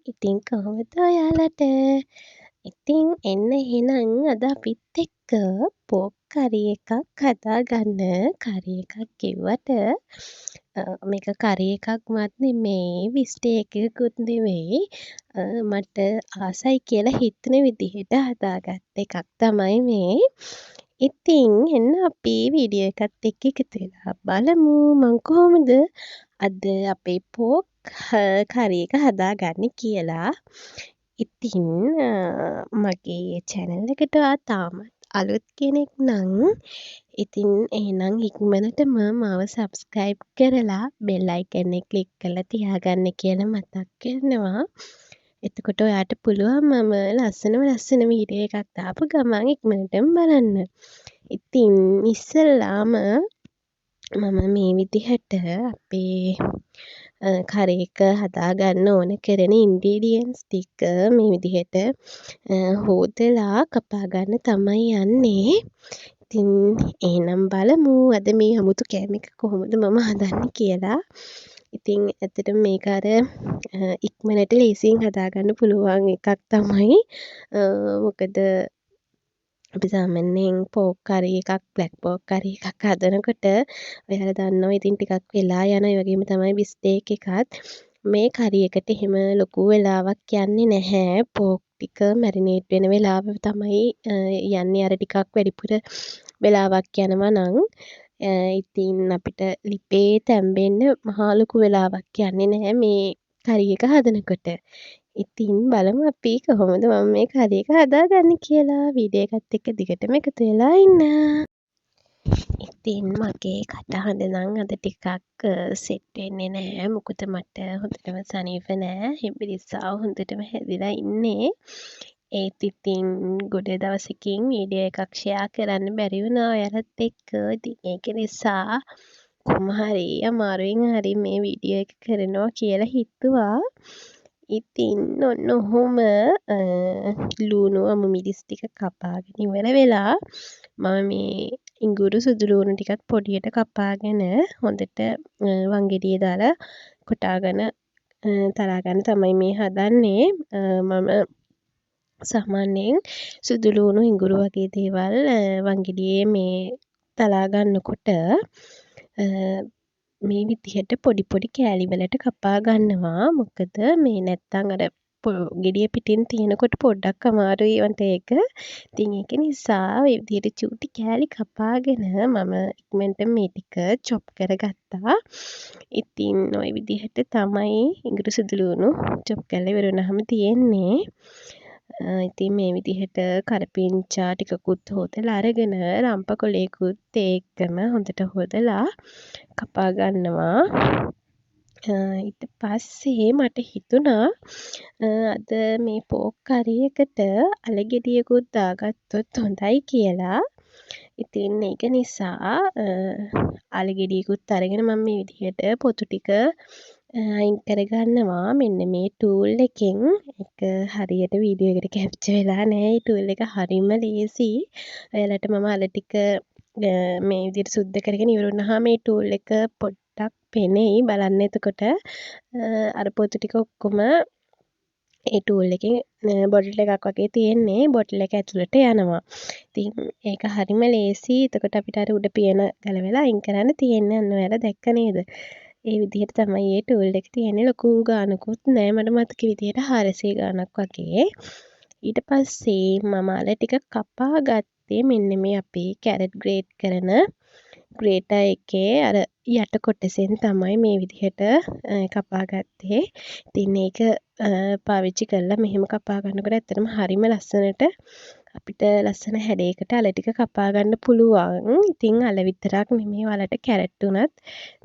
ඉතින් කොහොමද ඔයාලට? ඉතින් එන්න එහෙනම් අද අපිත් එක්ක පෝක් කරි එකක් හදාගන්න. කරි එකක් කිව්වට මේක කරි එකක්වත් නෙමෙයි, ස්ටේක් එකකුත් නෙමෙයි. මට ආසයි කියලා හිතුන විදිහට හදාගත්ත එකක් තමයි මේ. ඉතින් එන්න අපි වීඩියෝ එකත් එක්ක එකතු වෙලා බලමු මං කොහොමද අද අපේ පෝක් කරි එක හදාගන්නේ කියලා. ඉතින් මගේ channel එකට ඔයා තාමත් අලුත් කෙනෙක් නම් ඉතින් එහෙනම් ඉක්මනටම මාව subscribe කරලා bell icon එක click කරලා තියාගන්න කියලා මතක් කරනවා. එතකොට ඔයාට පුළුවන් මම ලස්සන වීඩියෝ එකක් දාපු ගමන් ඉක්මනටම බලන්න. ඉතින් ඉස්සෙල්ලාම මම මේ විදිහට අපේ කරි එක හදාගන්න ඕන කරන ඉන්ග්‍රීඩියන්ට්ස් ටික මේ විදිහට හොදලා කපා ගන්න තමයි යන්නේ. ඉතින් එහෙනම් බලමු අද මේ අමුතු කෑම එක කොහොමද මම හදන්නේ කියලා. ඉතින් ඇත්තටම මේක අර ඉක්මනට ලේසියෙන් හදාගන්න පුළුවන් එකක් තමයි. මොකද අපි සාමාන්‍යයෙන් පෝක් කරි එකක්, බ්ලැක් පෝක් කරි එකක් හදනකොට ඔයාලා දන්නවා ඉතින් ටිකක් වෙලා යනවා. ඒ වගේම තමයි බිස්ටේක් එකත්. මේ කරි එකට එහෙම ලොකු වෙලාවක් යන්නේ නැහැ. පෝක් ටික මැරිනේට් වෙන වෙලාව තමයි යන්නේ. අර ටිකක් වැඩිපුර වෙලාවක් යනවා නම් ඉතින් අපිට ලිපේ තැම්බෙන්න මහා ලොකු වෙලාවක් යන්නේ නැහැ මේ කරි එක හදනකොට. ඉතින් බලමු අපි කොහොමද මම මේ කරි එක හදාගන්නේ කියලා. වීඩියෝ එකත් එක්ක දිගටම එකතු වෙලා ඉන්න. ඉතින් මගේ කටහඬ නම් අද ටිකක් සෙට් වෙන්නේ නැහැ. මොකද මට හොඳටම සනීප නැහැ. හිම්බිරිස්සාව හොඳටම හැදිලා ඉන්නේ. ඒත් ඉතින් ගොඩ දවසකින් වීඩියෝ එකක් ෂෙයා කරන්න බැරි වුණා ඔයාලත් එක්ක. ඉතින් ඒක නිසා කොහොම හරි අමාරුවෙන් හරි මේ වීඩියෝ එක කරනවා කියලා හිතුවා. ඉතින් ඔන්න ඔහොම ලුණු අමු මිරිස් ටික කපාගෙන ඉවර වෙලා මම මේ ඉඟුරු සුදු ලුණු ටිකත් පොඩියට කපාගෙන හොඳට වංගෙඩිය දාලා කොටාගෙන තලා ගන්න තමයි මේ හදන්නේ. මම සාමාන්‍යයෙන් සුදු ලුණු ඉඟුරු වගේ දේවල් වංගෙඩියේ මේ තලා ගන්නකොට මේ විදිහට පොඩි පොඩි කෑලි වලට කපා ගන්නවා. මොකද මේ නැත්තම් අර ගෙඩිය පිටින් තියෙනකොට පොඩ්ඩක් අමාරුයි වන්ට ඒක. ඉතින් ඒක නිසා මේ විදිහට චූටි කෑලි කපාගෙන මම ඉක්මනට මේ ටික චොප් කරගත්තා. ඉතින් ওই විදිහට තමයි ඉඟුරු සුදු ලුණු චොප් කරලා ඉවර වුණාම තියෙන්නේ. ඉතින් මේ විදිහට කරපිංචා ටිකකුත් හොදලා අරගෙන රම්පකොලේකුත් එක්කම හොඳට හොදලා කපා ගන්නවා. ඊට පස්සේ මට හිතුණා අද මේ පෝක් කරි එකට අල ගෙඩියකුත් දාගත්තොත් හොඳයි කියලා. ඉතින් ඒක නිසා අල ගෙඩියකුත් අරගෙන මම මේ විදිහට පොතු ටික අයින් කරගන්නවා. මෙන්න මේ ටූල් එකෙන්. ඒක හරියට වීඩියෝ එකට කැප්චර් වෙලා නැහැ. මේ ටූල් එක හරිම ලේසි. ඔයාලට මම අල ටික මේ විදිහට සුද්ධ කරගෙන ඉවර වුණාම මේ ටූල් එක පොඩ්ඩක් පෙනෙයි බලන්න. එතකොට අර පොතු ටික ඔක්කොම ඒ ටූල් එකෙන් බොටල් එකක් වගේ තියෙන්නේ. බොටල් එක ඇතුළට යනවා. ඉතින් ඒක හරිම ලේසි. එතකොට අපිට අර උඩ පියන ගලවලා අයින් කරන්න තියෙන්නේ. අන්න ඔයාලා දැක්ක නේද? ඒ විදිහට තමයි මේ ටූල් එක තියෙන්නේ. ලොකු ගානකුත් නෑ. මට මතක විදිහට 400 ගානක් වගේ. ඊට පස්සේ මම අල ටික කපා ගත්තේ මෙන්න මේ අපේ කැරට් ග්‍රේට් කරන ග්‍රේටර් එකේ අර යට කොටසෙන් තමයි මේ විදිහට කපා ගත්තේ. ඉතින් ඒක පාවිච්චි කරලා මෙහෙම කපා ගන්නකොට ඇත්තටම හරිම ලස්සනට අපිට ලස්සන හැඩයකට අල ටික කපා ගන්න පුළුවන්. ඉතින් අල විතරක් නෙමෙයි ඔයාලට කැරට් උනත්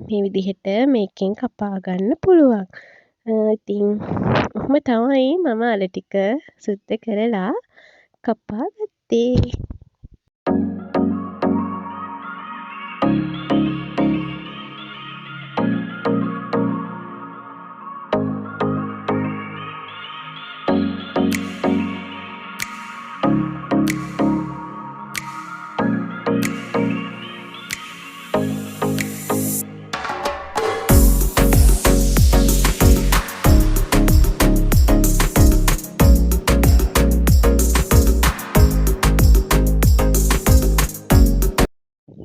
මේ විදිහට මේකෙන් කපා ගන්න පුළුවන්. ඉතින් ඔහොම තමයි මම අල ටික සුද්ධ කරලා කපා ගත්තේ.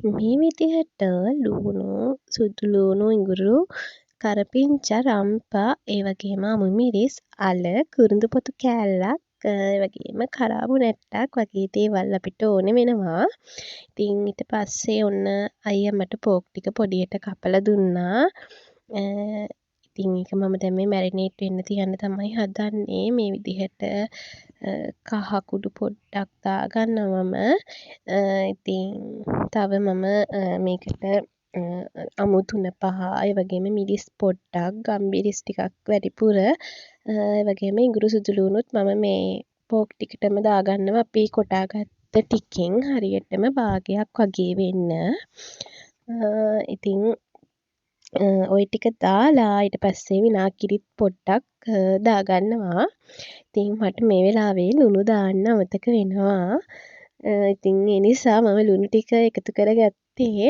මේ විදිහට ලූණු, සුදු ලූණු, ඉඟුරු, කරපිංචා, රම්පා, ඒ වගේම අමු මිරිස්, අල, කුරුඳු පොතු කෑල්ලක්, ඒ වගේම කරාබු නැට්ටක් වගේ දේවල් අපිට ඕන වෙනවා. ඉතින් ඊට පස්සේ ඔන්න අයියා මට පෝක් ටික පොඩියට කපලා දුන්නා. ඉතින් ඒක මම දැන් මේ මැරිනේට් වෙන්න තියන්න තමයි හදන්නේ. මේ විදිහට කහ කුඩු පොඩ්ඩක් දාගන්නවා මම. ඉතින් තව මම මේකට අමු තුන පහ, ඒ වගේම මිරිස් පොඩ්ඩක්, ගම්මිරිස් ටිකක් වැඩිපුර, ඒ වගේම ඉඟුරු සුදු ලූණුත් මම මේ පෝක් ටිකටම දාගන්නවා අපි කොටාගත්ත ටිකෙන් හරියටම භාගයක් වගේ වෙන්න. ඉතින් ඔය ටික දාලා ඊට පස්සේ විනාගිරිත් පොඩ්ඩක් දාගන්නවා. ඉතින් මට මේ වෙලාවේ ලුණු දාන්න අමතක වෙනවා. ඉතින් ඒ නිසා මම ලුණු ටික එකතු කරගත්තේ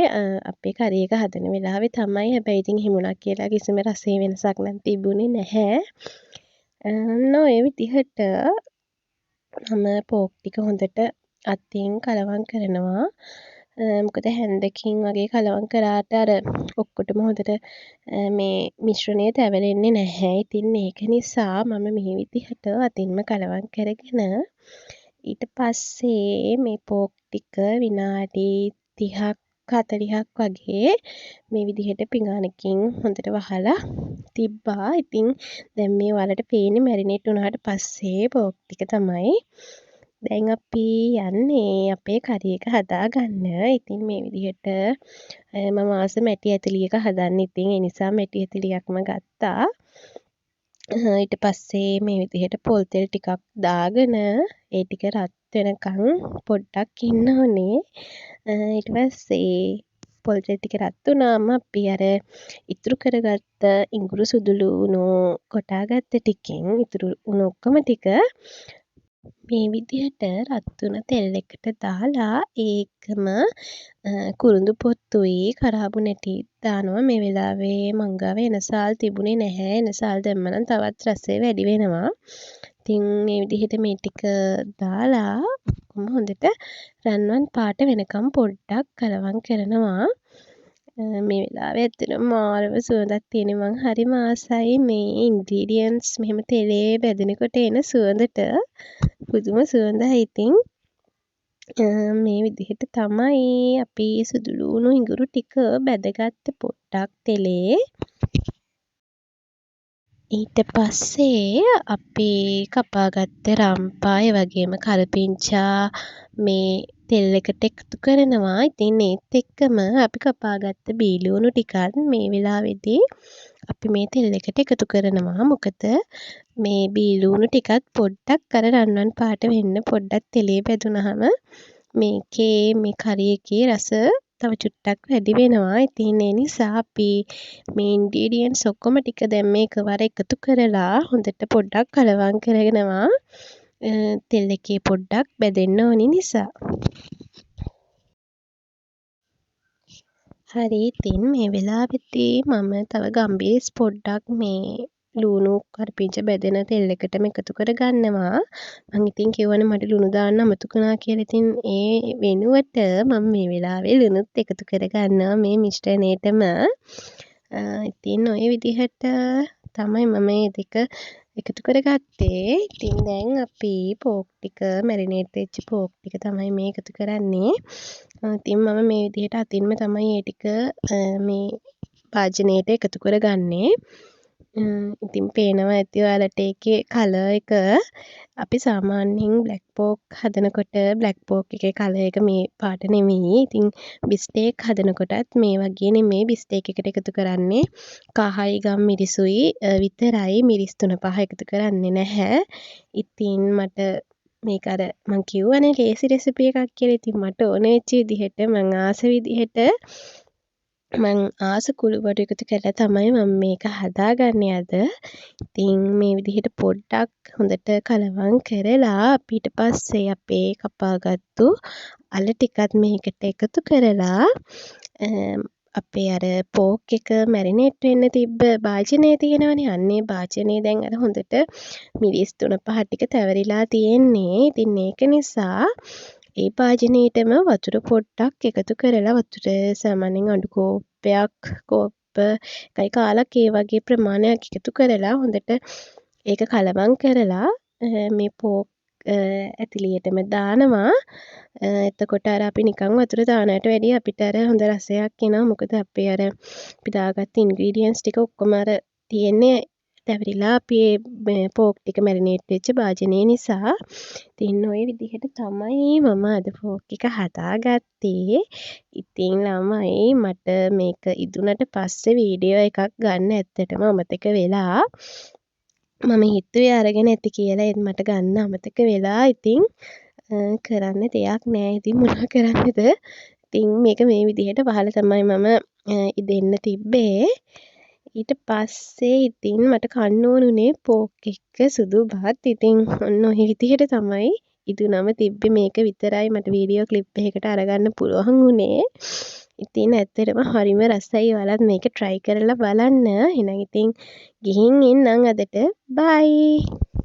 අපේ කරි එක හදන වෙලාවේ තමයි. හැබැයි ඉතින් එහෙම වුණා කියලා කිසිම රසයේ වෙනසක් නම් තිබුණේ නැහැ. ඔය විදිහට මම පෝක් ටික හොඳට අතින් කලවම් කරනවා. මොකද හැන්දකින් වගේ කලවම් කරාට අර ඔක්කොටම හොඳට මේ මිශ්‍රණය තැවරෙන්නේ නැහැ. ඉතින් ඒක නිසා මම මේ විදිහට අතින්ම කලවම් කරගෙන ඊට පස්සේ මේ පෝක් ටික විනාඩි 30ක් 40ක් වගේ මේ විදිහට පිඟානකින් හොඳට වහලා තිබ්බා. ඉතින් දැන් මේ ඔයාලට පේන්නේ මැරිනේට් වුණාට පස්සේ පෝක් ටික තමයි. දැන් අපි යන්නේ අපේ කරි එක හදාගන්න. ඉතින් මේ විදිහට මම ආස මැටි ඇතුළි එක හදන්න. ඉතින් ඒ නිසා මැටි ඇතුළියක්ම ගත්තා. ඊට පස්සේ මේ විදිහට පොල් තෙල් ටිකක් දාගෙන ඒ ටික රත් වෙනකන් පොඩ්ඩක් ඉන්න ඕනේ. ඊට පස්සේ පොල් තෙල් ටික රත් වුණාම අපි අර ඉතුරු කරගත්ත ඉඟුරු සුදු ලූණු කොටාගත්ත ටිකෙන් ඉතුරු වුණු ඔක්කොම ටික මේ විදිහට රත් වුණ තෙල් එකට දාලා ඒකම කුරුඳු පොත්තුයි කරාබු නැටිත් දානවා. මේ වෙලාවේ මං ගාව එනසාල් තිබුණේ නැහැ. එනසාල් දැම්ම නම් තවත් රසය වැඩි වෙනවා. ඉතින් මේ විදිහට මේ ටික දාලා ඔක්කොම හොඳට රන්වන් පාට වෙනකම් පොඩ්ඩක් කලවම් කරනවා. මේ වෙලාවේ ඇත්තටම මාරම සුවඳක් තියෙන. මං හරිම ආසයි මේ ඉන්ග්‍රීඩියන්ට්ස් මෙහෙම තෙලේ බැදෙනකොට එන සුවඳට. පුදුම සුවඳයි. ඉතින් මේ විදිහට තමයි අපි සුදු ලූණු ඉඟුරු ටික බැදගත්තේ පොඩ්ඩක් තෙලේ. ඊට පස්සේ අපි කපාගත්ත රම්පා, ඒ වගේම කරපිංචා මේ තෙල් එකට එකතු කරනවා. ඉතින් ඒත් එක්කම අපි කපාගත්ත බීලූණු ටිකත් මේ වෙලාවේදී අපි මේ තෙල් එකට එකතු කරනවා. මොකද මේ බීලූණු ටිකත් පොඩ්ඩක් අර රන්වන් පාට වෙන්න පොඩ්ඩක් තෙලේ බැදුනහම මේකේ මේ කරි එකේ රස තව චුට්ටක් වැඩි වෙනවා. ඉතින් ඒ නිසා අපි මේ ඉන්ග්‍රීඩියන්ට්ස් ඔක්කොම ටික දැන් මේකවර එකතු කරලා හොඳට පොඩ්ඩක් කලවම් කරගෙනවා. තෙල් එකේ පොඩ්ඩක් බැදෙන්න ඕනි නිසා. හරි, ඉතින් මේ වෙලාවෙදී මම තව ගම්බිරිස් පොඩ්ඩක් මේ ලූණු කරපිංචා බැදෙන තෙල් එකටම එකතු කරගන්නවා. මං ඉතින් කිව්වනේ මට ලුණු දාන්න අමතක වුණා කියලා. ඉතින් ඒ වෙනුවට මම මේ වෙලාවේ ලුණුත් එකතු කරගන්නවා මේ මිශ්‍රණයටම. ඉතින් ඔය විදිහට තමයි මම මේ දෙක එකතු කරගත්තේ. ඉතින් දැන් අපි පෝක් ටික මැරිනේට් වෙච්ච පෝක් ටික තමයි මේ එකතු කරන්නේ. ඉතින් මම මේ විදිහට අතින්ම තමයි ඒ ටික මේ භාජනයට එකතු කරගන්නේ. ඉතින් පේනවා ඇති ඔයාලට ඒකේ කලර් එක. අපි සාමාන්‍යයෙන් බ්ලැක් පෝක් හදනකොට බ්ලැක් පෝක් එකේ කලර් එක මේ පාට නෙමෙයි. ඉතින් බිස්ටේක් හදනකොටත් මේ වගේ නෙමෙයි බිස්ටේක් එකට එකතු කරන්නේ කහයි ගම්මිරිසුයි විතරයි. මිරිස් 3-5 එකතු කරන්නේ නැහැ. ඉතින් මට මේක අර මං කිව්වනේ ලේසි රෙසිපි එකක් කියලා. ඉතින් මට ඕන වෙච්ච විදිහට මං ආස විදිහට මං ආස කුළුබඩු එකතු කරලා තමයි මම මේක හදාගන්නේ අද. ඉතින් මේ විදිහට පොඩ්ඩක් හොඳට කලවම් කරලා අපි ඊට පස්සේ අපේ කපාගත්තු අල ටිකත් මේකට එකතු කරලා අපේ අර පෝක් එක මැරිනේට් වෙන්න තිබ්බ භාජනය තියෙනවනේ. අන්නේ භාජනය දැන් අර හොඳට මිරිස් 3-5 ටික තැවරිලා තියෙන්නේ. ඉතින් ඒක නිසා ඒ භාජනයටම වතුර පොඩ්ඩක් එකතු කරලා වතුර සාමාන්‍යයෙන් අඩු කෝප්ප එකයි කාලක් ඒ වගේ ප්‍රමාණයක් එකතු කරලා හොඳට ඒක කලවම් කරලා මේ පෝක් ඇතිලියටම දානවා. එතකොට අර අපි නිකන් වතුර දානවට වැඩිය අපිට අර හොඳ රසයක් එනවා. මොකද අපේ අර අපි දාගත්ත ඉන්ග්‍රීඩියන්ට්ස් ටික ඔක්කොම අර තියෙන්නේ තැවරිලා අපි මේ පෝක් ටික මැරිනේට් වෙච්ච භාජනය නිසා. ඉතින් ওই විදිහට තමයි මම අද පෝක් එක හදාගත්තේ. ඉතින් ළමයි මට මේක ඉදුණට පස්සේ වීඩියෝ එකක් ගන්න ඇත්තටම අමතක වෙලා. මම හිතුවේ අරගෙන ඇති කියලා ඒත් මට ගන්න අමතක වෙලා. ඉතින් කරන්න දෙයක් නෑ. ඉතින් මොනවා කරන්නද? ඉතින් මේක මේ විදිහට වහලා තමයි මම ඉදෙන්න තිබ්බේ. ඊට පස්සේ ඉතින් මට කන්න ඕන උනේ පෝක් එක්ක සුදු බත්. ඉතින් ඔන්න ඔය විදිහට තමයි ඉදුණම තිබ්බේ. මේක විතරයි මට වීඩියෝ ක්ලිප් එකකට අරගන්න පුළුවන් වුණේ. ඉතින් ඇත්තටම හරිම රසයි. ඔයාලත් මේක try කරලා බලන්න. එහෙනම් ඉතින් ගිහින් එන්නම් අදට. bye.